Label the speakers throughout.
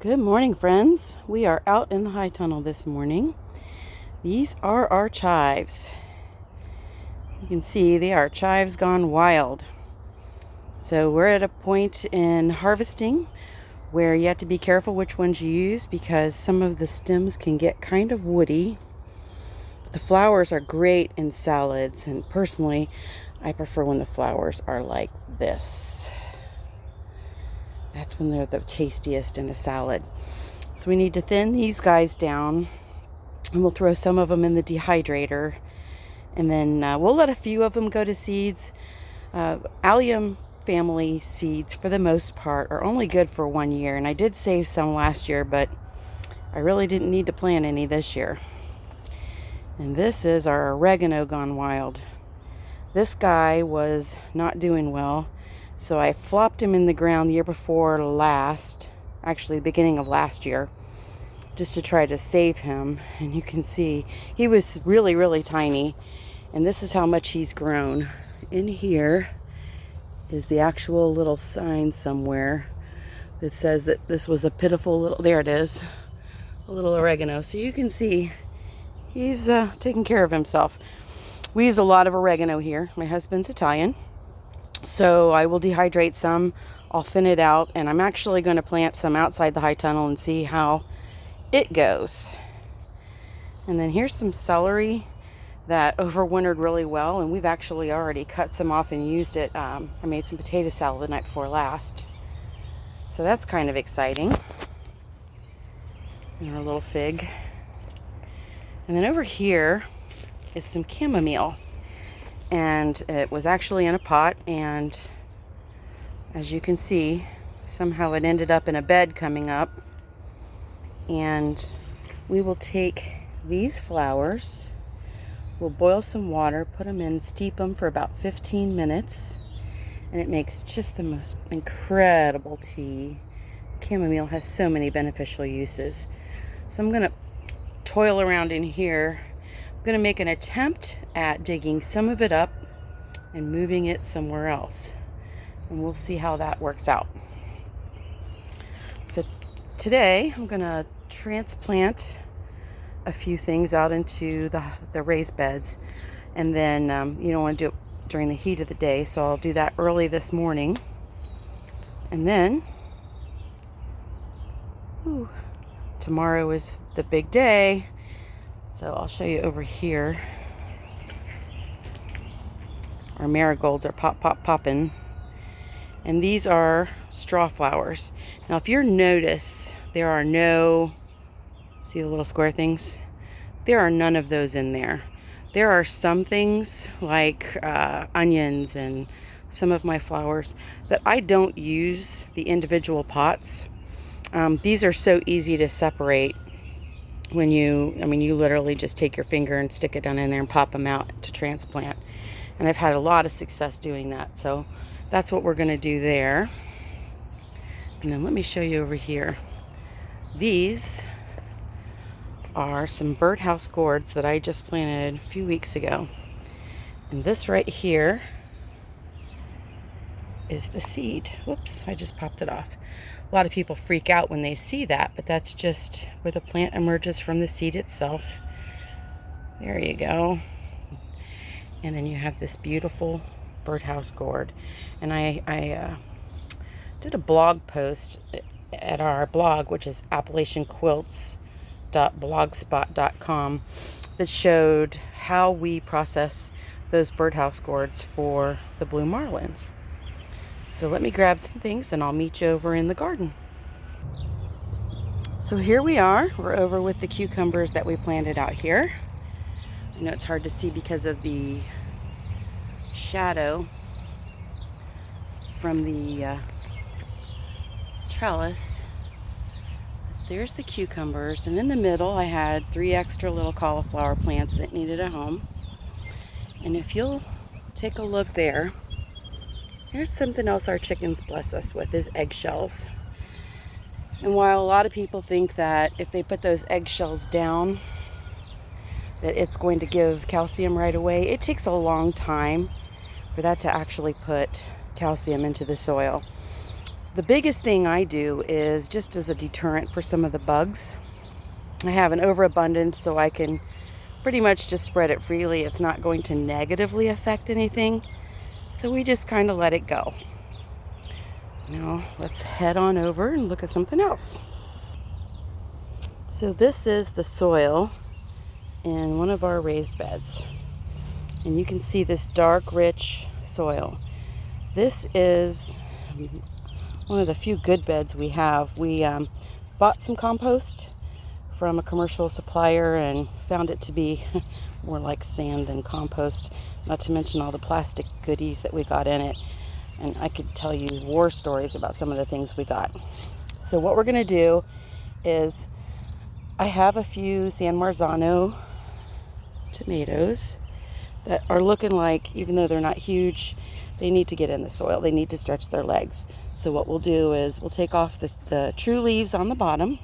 Speaker 1: Good morning, friends. We are out in the high tunnel this morning. These are our chives. You can see they are chives gone wild. So we're at a point in harvesting where you have to be careful which ones you use because some of the stems can get kind of woody. The flowers are great in salads, and personally, I prefer when the flowers are like this. That's when they're the tastiest in a salad. So we need to thin these guys down, and we'll throw some of them in the dehydrator, and then we'll let a few of them go to seeds. Allium family seeds, for the most part, are only good for 1 year, and I did save some last year, but I really didn't need to plant any this year. And this is our oregano gone wild. This guy was not doing well, so I flopped him in the ground the year before last, actually the beginning of last year, just to try to save him. And you can see he was really, really tiny, and this is how much he's grown. In here is the actual little sign somewhere that says that this was a pitiful little, there it is, a little oregano. So you can see he's taking care of himself. We use a lot of oregano here. My husband's Italian, so I will dehydrate some, I'll thin it out, and I'm actually going to plant some outside the high tunnel and see how it goes. And then here's some celery that overwintered really well, and we've actually already cut some off and used it. I made some potato salad the night before last, so that's kind of exciting. And our little fig. And then over here is some chamomile, and it was actually in a pot, and as you can see, somehow it ended up in a bed coming up. And we will take these flowers, we'll boil some water, put them in, steep them for about 15 minutes, and it makes just the most incredible tea. Chamomile has so many beneficial uses. So I'm going to toil around in here. I'm going to make an attempt at digging some of it up and moving it somewhere else, and we'll see how that works out. So today I'm going to transplant a few things out into the raised beds, and then you don't want to do it during the heat of the day, so I'll do that early this morning. And then tomorrow is the big day, so I'll show you over here. Our marigolds are popping, and these are straw flowers. Now if you notice, there are no, see the little square things? There are none of those in there. There are some things like onions and some of my flowers that I don't use the individual pots. These are so easy to separate when you literally just take your finger and stick it down in there and pop them out to transplant. And I've had a lot of success doing that. So that's what we're going to do there. And then let me show you over here. These are some birdhouse gourds that I just planted a few weeks ago. And this right here is the seed. Whoops, I just popped it off. A lot of people freak out when they see that, but that's just where the plant emerges from the seed itself. There you go. And then you have this beautiful birdhouse gourd. And I did a blog post at our blog, which is appalachianquilts.blogspot.com, that showed how we process those birdhouse gourds for the blue marlins. So let me grab some things and I'll meet you over in the garden. So here we are. We're over with the cucumbers that we planted out here. I know it's hard to see because of the shadow from the trellis. There's the cucumbers, and in the middle I had 3 extra little cauliflower plants that needed a home. And if you'll take a look there, here's something else our chickens bless us with, is eggshells. And while a lot of people think that if they put those eggshells down that it's going to give calcium right away, it takes a long time for that to actually put calcium into the soil. The biggest thing I do is just as a deterrent for some of the bugs. I have an overabundance, so I can pretty much just spread it freely. It's not going to negatively affect anything. So we just kind of let it go. Now let's head on over and look at something else. So this is the soil in one of our raised beds. And you can see this dark, rich soil. This is one of the few good beds we have. We bought some compost from a commercial supplier and found it to be more like sand than compost, not to mention all the plastic goodies that we got in it. And I could tell you war stories about some of the things we got. So what we're going to do is, I have a few San Marzano tomatoes that are looking like, even though they're not huge, they need to get in the soil. They need to stretch their legs. So what we'll do is we'll take off the true leaves on the bottom.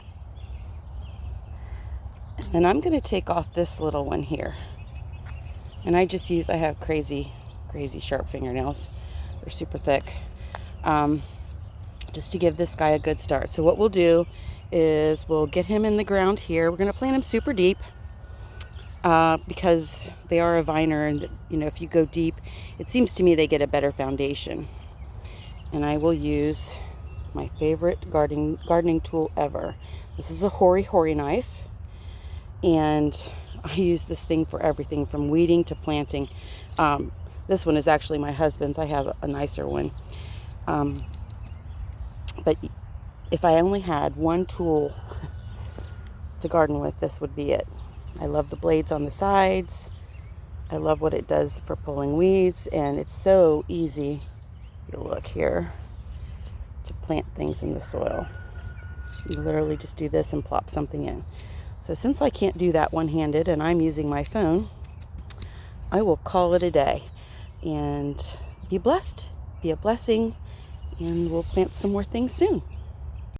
Speaker 1: And then I'm going to take off this little one here. And I have crazy sharp fingernails. They're super thick. Just to give this guy a good start. So what we'll do is we'll get him in the ground here. We're going to plant him super deep because they are a viner, and if you go deep, it seems to me they get a better foundation. And I will use my favorite gardening tool ever. This is a Hori knife, and I use this thing for everything from weeding to planting. This one is actually my husband's. I have a nicer one. But if I only had one tool to garden with, this would be it. I love the blades on the sides. I love what it does for pulling weeds, and it's so easy, if you look here, to plant things in the soil. You literally just do this and plop something in. So since I can't do that one-handed and I'm using my phone, I will call it a day. And be blessed, be a blessing, and we'll plant some more things soon.